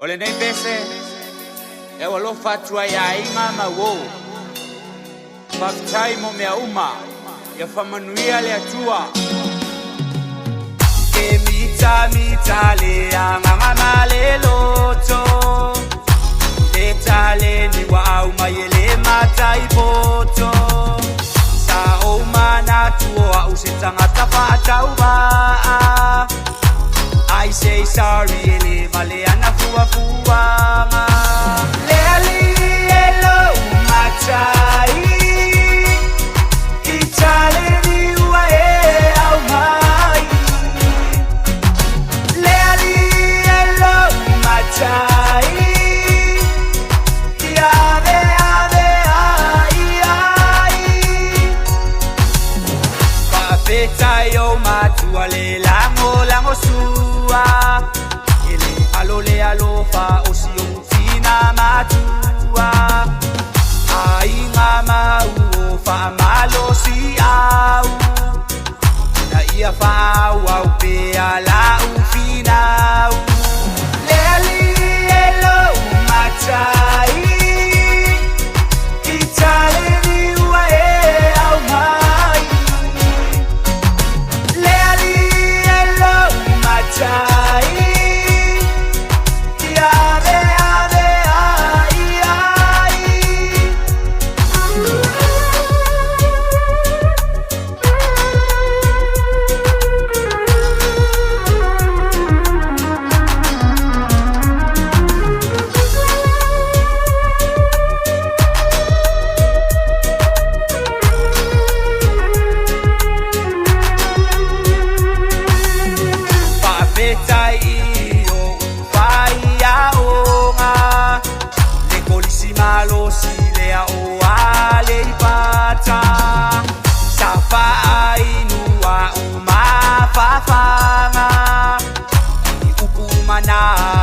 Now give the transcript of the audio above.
Ole nei pese e walo fatua ya inga ma wo Faktai mo mea uma ya famanuia le atua Ke mita le anga male loto Le tale ni wa au mayele mata ipoto Sa o mana tua usitanga tapa tauba I say sorry ele male ana fua fuanga Le ali elo matai Itale ni wa e au mai Le ali elo matai Ave ave ai Pa feta yo matua le lango sua Ele alole alofa osio fina matua Ai ngama u fa malo si au Na ia fa au pe ala u fina Le ali elo matai Itale ni wa e au mai Le ali elo matai Ave ave ai Papetai io fai a oma Le colissima lo si le a o ale i pata Safa ai nua uma fafanga I upu mana